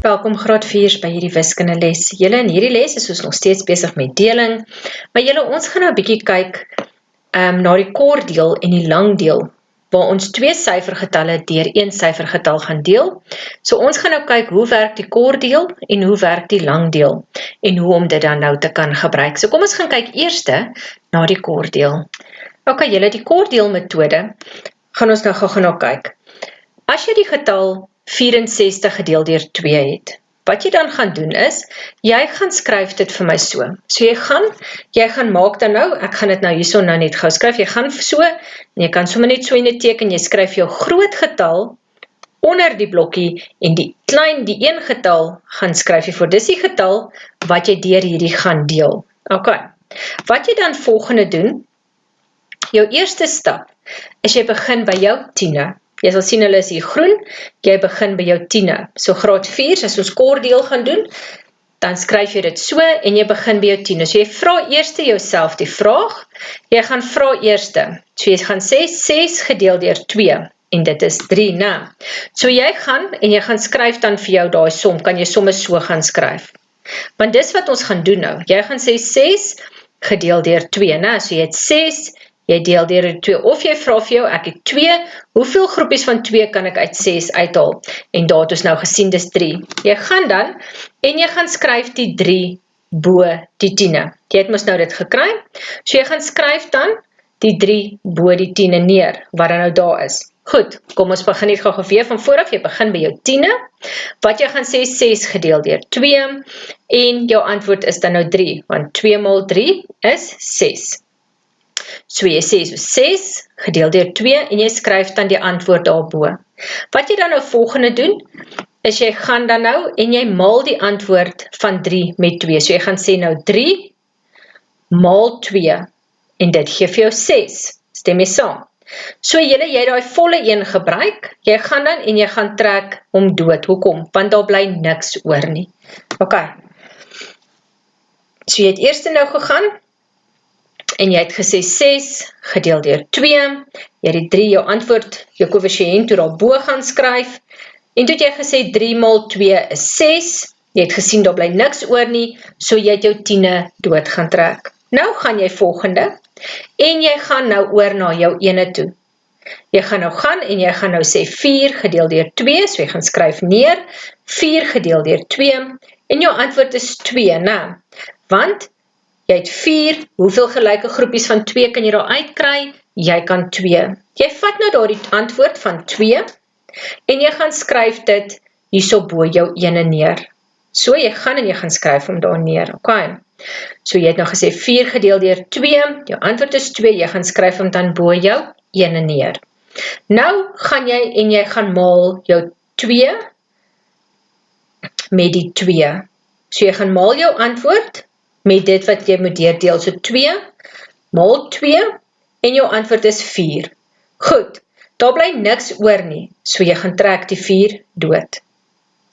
Welkom graad 4 by hierdie wiskunde les. Julle in hierdie les is ons nog steeds besig met deling, maar julle ons gaan nou 'n bietjie kyk na die kordeel en die langdeel, waar ons twee syfergetalle deur een syfergetal gaan deel. So ons gaan nou kyk hoe werk die kordeel en hoe werk die langdeel en hoe om dit dan nou te kan gebruik. So kom ons gaan kyk eerste na die kordeel. OK, julle die kordeelmetode gaan ons nou gou na kyk. As jy die getal 64 gedeel deur 2 het, wat jy dan gaan doen is, jy gaan skryf dit vir my so. So jy gaan maak dan nou, ek gaan dit nou hierso nou net gou skryf, jy gaan so, en jy kan sommer net so in 'n teken, jy skryf jou groot getal onder die blokkie, en die een getal gaan skryf jy voor. Dis die getal wat jy deur hierdie gaan deel. OK, wat jy dan volgende doen, jou eerste stap, is jy begin by jou 10e. Jy sal sien hulle is hier groen, jy begin by jou 10e. So graad 4, as ons kordeel gaan doen, dan skryf jy dit so, en jy begin by jou 10e. So jy vra eers jouself die vraag, jy gaan vra eerste, so jy gaan sê 6 gedeel deur 2, en dit is 3, né? So jy gaan skryf dan vir jou daai som, kan jy sommer so gaan skryf. Want dis wat ons gaan doen nou, jy gaan sê 6 gedeel deur 2, né? So jy het 6, jy deel deur 2, of jy vra vir jou, ek het 2, hoeveel groepies van 2 kan ek uit 6 uithaal? En daar het ons nou gesien, dis 3. Jy gaan dan, en jy gaan skryf die 3 bo die 10e. Jy het mos nou dit gekry, so jy gaan skryf dan die 3 bo die 10e neer, wat dan nou daar is. Goed, kom ons begin net gou weer van vooraf, jy begin by jou 10e, wat jy gaan sê 6 gedeel deur 2, en jou antwoord is dan nou 3, want 2 maal 3 is 6. So jy sê so 6 gedeel deur 2 en jy skryf dan die antwoord daarbo. Wat jy dan nou volgende doen, is jy gaan dan nou en jy maal die antwoord van 3 met 2. So jy gaan sê nou 3 maal 2 en dit gee vir jou 6. Stem jy saam? So jy daai volle een gebruik, jy gaan dan en jy gaan trek hom dood. Hoekom? Want daar bly niks oor nie. OK. So jy het eers nou gegaan, en jy het gesê 6 gedeel deur 2, jy het die 3 jou antwoord, jou koëffisiënt toe daarbo gaan skryf, en toe het jy gesê 3 maal 2 is 6, jy het gesien daar bly niks oor nie, so jy het jou 10e dood gaan trek. Nou gaan jy volgende, en jy gaan nou oor na jou 1e toe. Jy gaan nou gaan, en jy gaan nou sê 4 gedeel deur 2, so jy gaan skryf neer, 4 gedeel deur 2, en jou antwoord is 2, né? Want jy het 4, hoeveel gelyke groepies van 2 kan jy daar uitkry? Jy kan 2. Jy vat nou daar die antwoord van 2, en jy gaan skryf dit hierso bo jou 1e neer. So jy gaan en jy gaan skryf hom daar neer, OK. So jy het nou gesê 4 gedeel deur 2, jou antwoord is 2, jy gaan skryf hom dan bo jou 1e neer. Nou gaan jy en jy gaan maal jou 2 met die 2. So jy gaan maal jou antwoord met dit wat jy moet deurdeel, so 2 maal 2, en jou antwoord is 4. Goed, daar bly niks oor nie, so jy gaan trek die 4 dood.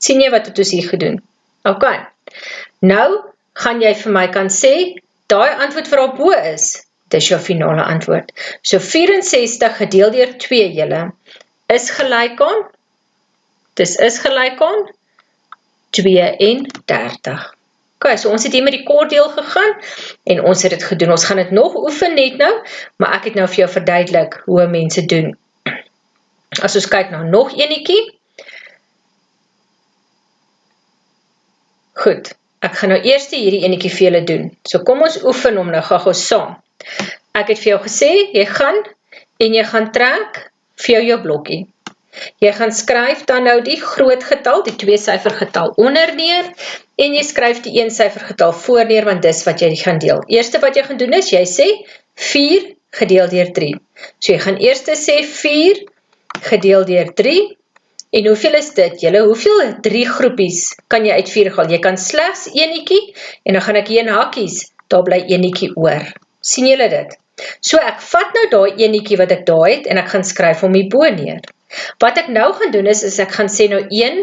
Sien jy wat het ons hier gedoen? OK, nou gaan jy vir my kan sê, daai antwoord wat daarbo is, dis jou finale antwoord. So 64 gedeel deur 2 julle, is gelyk aan, dis is gelyk aan 32. OK, so ons het hier met die kordeel gegaan, en ons het dit gedoen. Ons gaan dit nog oefen net nou, maar ek het nou vir jou verduidelik hoe mense doen. As ons kyk nou nog enetjie. Goed, ek gaan nou eers hierdie enetjie vir julle doen. So kom ons oefen hom nou gou saam. Ek het vir jou gesê, jy gaan, en jy gaan trek vir jou blokkie. Jy gaan skryf dan nou die groot getal, die 2 syfergetal onder neer, en jy skryf die 1 syfergetal voor neer, want dis wat jy gaan deel. Eerste wat jy gaan doen is, jy sê 4 gedeel deur 3. So jy gaan eers sê 4 gedeel deur 3, en hoeveel is dit? Julle, hoeveel 3 groepies kan jy uit 4 haal? Jy kan slegs enetjie, en dan gaan ek hier in hakkies, daar bly enetjie oor. Sien julle dit? So ek vat nou daai enetjie wat ek daar het, en ek gaan skryf hom hierbo neer. Wat ek nou gaan doen is ek gaan sê nou 1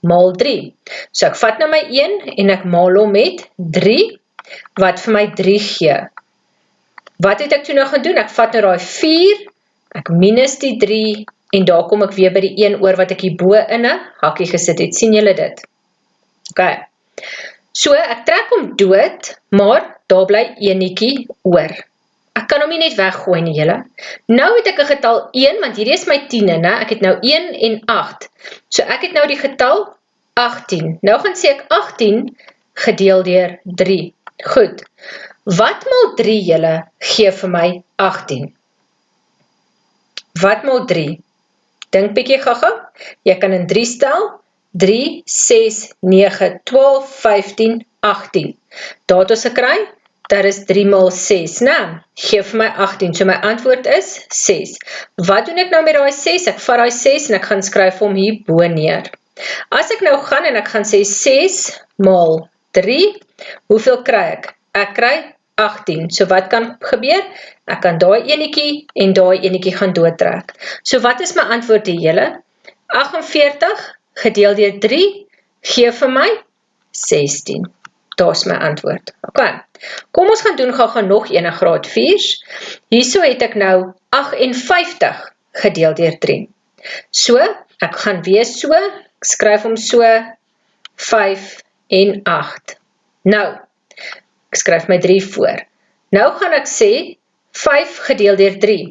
maal 3. So ek vat nou my 1 en ek maal hom met 3, wat vir my 3 gee. Wat het ek toe nou gaan doen? Ek vat nou daai 4, ek minus die 3, en daar kom ek weer by die 1 oor wat ek hierbo in 'n hakkie gesit het. Sien julle dit? Okay. So, ek trek hom dood, maar daar bly eenetjie oor. Ek kan hom nie net weggooi nie, julle. Nou het ek 'n getal 1, want hierdie is my 10e, né? Ek het nou 1 en 8. So ek het nou die getal 18. Nou gaan sê ek 18 gedeel deur 3. Goed. Wat maal 3, julle, gee vir my 18? Wat maal 3? Dink bietjie gaga. Jy kan in 3 stel. 3, 6, 9, 12, 15, 18. Daar het ons gekry. Daar is 3 maal 6, né? Gee vir my 18. So my antwoord is 6. Wat doen ek nou met daai 6? Ek vat daai 6 en ek gaan skryf hom hier bo neer. As ek nou gaan en ek gaan sê 6 maal 3, hoeveel kry ek? Ek kry 18. So wat kan gebeur? Ek kan daai enetjie en daai enetjie gaan doodtrek. So wat is my antwoord hier, julle? 48 gedeel deur 3 gee vir my 16. Daar's my antwoord. Okay. Kom ons gaan doen gou nog een graad 4's. Hierso het ek nou 58 gedeel deur 3. So, ek gaan weer so, ek skryf hom so 5 en 8. Nou, ek skryf my 3 voor. Nou gaan ek sê 5 gedeel deur 3.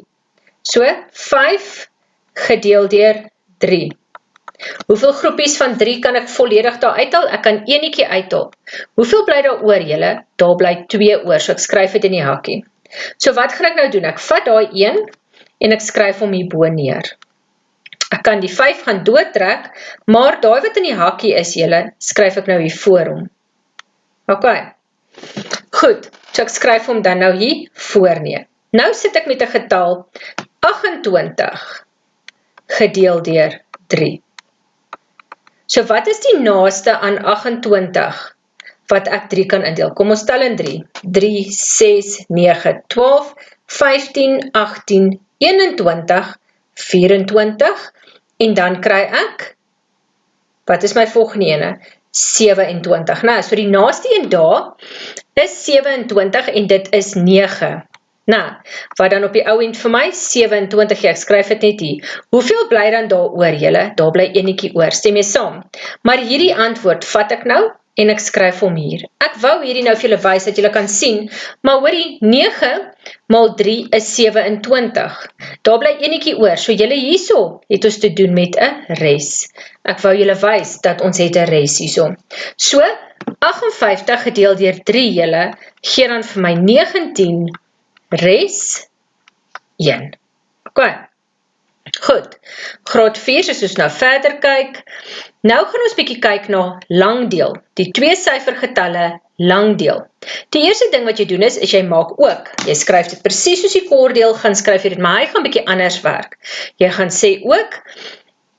So, 5 gedeel deur 3. Hoeveel groepies van 3 kan ek volledig daar uithaal? Ek kan enetjie uithaal. Hoeveel bly daar oor, julle? Daar bly 2 oor, so ek skryf dit in die hakkie. So wat gaan ek nou doen? Ek vat daai 1 en ek skryf hom hier bo neer. Ek kan die 5 gaan doodtrek, maar daai wat in die hakkie is, julle, skryf ek nou hier voor hom. Okay. Goed, so ek skryf hom dan nou hier voor neer. Nou sit ek met 'n getal 28 gedeel deur 3. So wat is die naaste aan 28 wat ek 3 kan indeel? Kom ons tel in 3. 3, 6, 9, 12, 15, 18, 21, 24 en dan kry ek, wat is my volgende ene? 27. Nou, so die naaste een daar is 27 en dit is 9. Nou, wat dan op die ou end vir my? 27, ek skryf dit net hier. Hoeveel bly dan daar oor, julle? Daar bly enetjie oor, stem jy saam? Maar hierdie antwoord vat ek nou en ek skryf hom hier. Ek wou hierdie nou vir julle wys dat julle kan sien, maar hoorie, 9 maal 3 is 27. Daar bly enetjie oor, so julle hierso het ons te doen met 'n res. Ek wou julle wys dat ons het 'n res hierso. So, 58 gedeel deur 3, julle, gee dan vir my 19 res 1. Okay. Goed. Graad 4, as ons nou verder kyk. Nou gaan ons bietjie kyk na langdeel. Die 2 syfergetalle langdeel. Die eerste ding wat jy doen is jy maak ook. Jy skryf dit presies soos die kordeel gaan skryf jy dit, maar hy gaan bietjie anders werk. Jy gaan sê ook,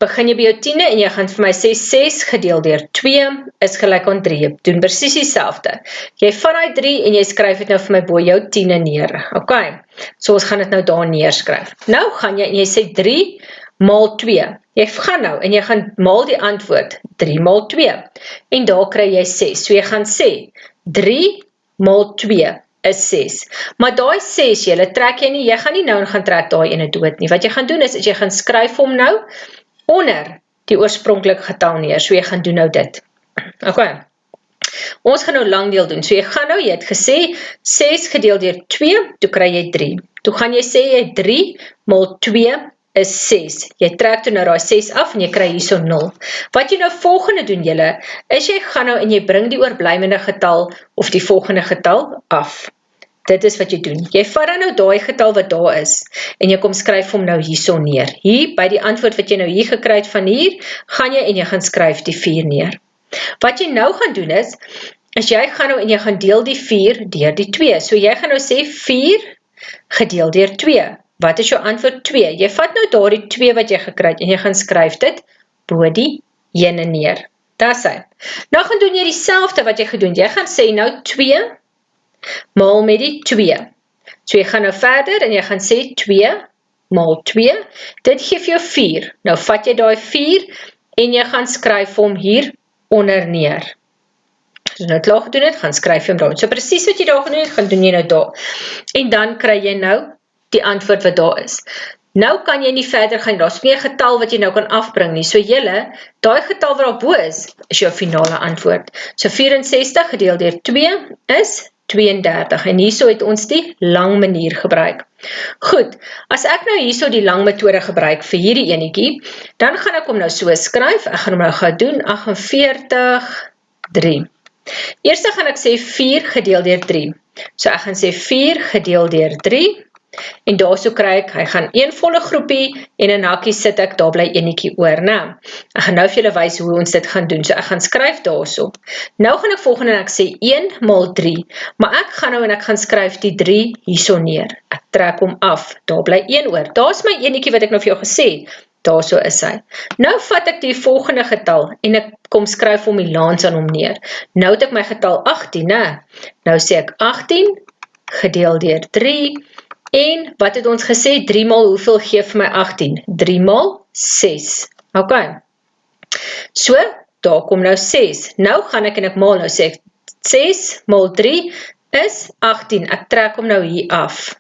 begin jy by jou 10e en jy gaan vir my sê 6 gedeel deur 2 is gelyk aan 3. Jy doen presies dieselfde. Jy vat daai 3 en jy skryf dit nou vir my bo jou 10e neer. Okay. So ons gaan dit nou daar neerskryf. Nou gaan jy en jy sê 3 maal 2. Jy gaan nou en jy gaan maal die antwoord 3 maal 2 en daar kry jy 6. So jy gaan sê 3 maal 2 is 6. Maar daai 6 julle trek jy nie, jy gaan nie nou en gaan trek daai ene dood nie. Wat jy gaan doen is jy gaan skryf hom nou onder die oorspronklike getal neer. So jy gaan doen nou dit. Okay. Ons gaan nou langdeel doen. So jy gaan nou, jy het gesê 6 gedeel deur 2, toe kry jy 3. Toe gaan jy sê jy 3 maal 2 is 6. Jy trek toe nou daai 6 af en jy kry hierso 0. Wat jy nou volgende doen julle, is jy gaan nou en jy bring die oorblywende getal of die volgende getal af. Dit is wat jy doen. Jy vat dan nou daai getal wat daar is en jy kom skryf hom nou hierso neer. Hier by die antwoord wat jy nou hier gekry het van hier, gaan jy en jy gaan skryf die 4 neer. Wat jy nou gaan doen is jy gaan nou en jy gaan deel die 4 deur die 2. So jy gaan nou sê 4 gedeel deur 2. Wat is jou antwoord? 2. Jy vat nou daardie 2 wat jy gekry het en jy gaan skryf dit bo die ene neer. Dis hy. Nou gaan doen jy dieselfde wat jy gedoen. Jy gaan sê nou 2 maal met die 2. So jy gaan nou verder en jy gaan sê 2 maal 2. Dit gee vir jou 4. Nou vat jy daai 4 en jy gaan skryf hom hier onder neer. As jy nou klaar gedoen het, gaan skryf jy hom daar. So presies wat jy daar gedoen het, gaan doen jy nou daar. En dan kry jy nou die antwoord wat daar is. Nou kan jy nie verder gaan, daar's nie 'n getal wat jy nou kan afbring nie. So julle, daai getal wat daar bo is jou finale antwoord. So 64 gedeel deur 2 is 32 en hierso het ons die lang manier gebruik. Goed, as ek nou hierso die lang metode gebruik vir hierdie enetjie, dan gaan ek hom nou so skryf, ek gaan hom nou gou doen, 48, 3. Eerste gaan ek sê 4 gedeel deur 3. So ek gaan sê 4 gedeel deur 3, en daarso kry ek, hy gaan een volle groepie, en in hakkie sit ek, daar bly enetjie oor, né? Ek gaan nou vir julle wys hoe ons dit gaan doen, so ek gaan skryf daarso. Nou gaan ek volgende en ek sê 1 maal 3, maar ek gaan nou en ek gaan skryf die 3 hierso neer. Ek trek hom af, daar bly 1 oor. Daar's my enetjie wat ek nou vir jou gesê, daarso is hy. Nou vat ek die volgende getal en ek kom skryf hom die laans aan hom neer. Nou het ek my getal 18, né? Nou sê ek 18 gedeel deur 3, en wat het ons gesê, 3 maal hoeveel gee vir my 18? 3 maal 6. Ok. So, daar kom nou 6. Nou gaan ek en ek maal, nou sê ek 6 maal 3 is 18. Ek trek hom nou hier af.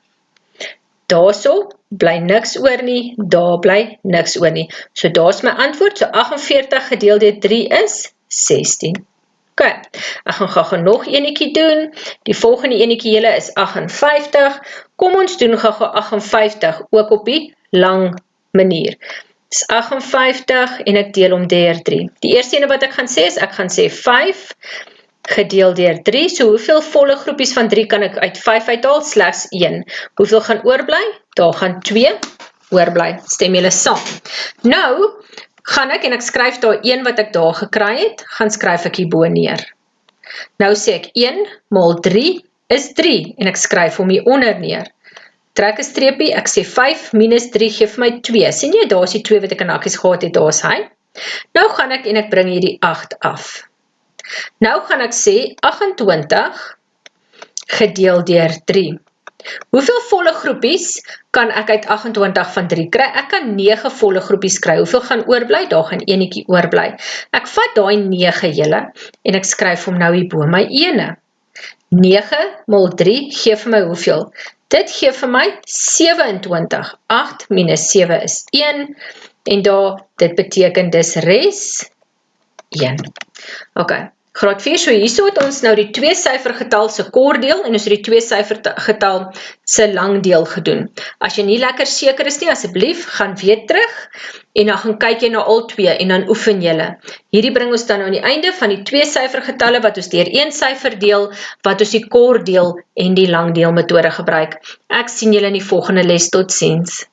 Daarso bly niks oor nie, daar bly niks oor nie. So daar's my antwoord, so 48 gedeel deur 3 is 16. Ok, ek gaan gou nog enetjie doen. Die volgende enetjie julle is 58. Kom ons doen gou 58 ook op die lang manier. Dis 58 en ek deel hom deur 3. Die eerste ene wat ek gaan sê is, ek gaan sê 5 gedeel deur 3. So hoeveel volle groepies van 3 kan ek uit 5 uithaal? Slegs 1. Hoeveel gaan oorbly? Daar gaan 2 oorbly. Stem julle saam. Nou gaan ek en ek skryf daar 1 wat ek daar gekry het, gaan skryf ek hierbo neer. Nou sê ek 1 maal 3 is 3 en ek skryf hom hieronder neer. Trek 'n streepie, ek sê 5 minus 3 gee vir my 2. Sien jy, daar is die 2 wat ek in hakkies gehad het, daar is hy. Nou gaan ek en ek bring hierdie 8 af. Nou gaan ek sê 28 gedeel deur 3. Hoeveel volle groepies kan ek uit 28 van 3 kry? Ek kan 9 volle groepies kry. Hoeveel gaan oorbly? Daar gaan enetjie oorbly. Ek vat daai 9 julle en ek skryf hom nou hier bo my ene. 9 maal 3 gee vir my hoeveel? Dit gee vir my 27. 8 minus 7 is 1 en daar, dit beteken dis res 1. Ok. Graad 4, so hierso het ons nou die 2-syfer getal se kordeel en ons het die 2-syfer getal se langdeel gedoen. As jy nie lekker seker is nie, asseblief gaan weer terug en dan gaan kyk jy na al twee en dan oefen julle. Hierdie bring ons dan aan die einde van die 2-syfer getalle wat ons deur 1 syfer deel, wat ons die kordeel en die langdeel metode gebruik. Ek sien julle in die volgende les, totsiens.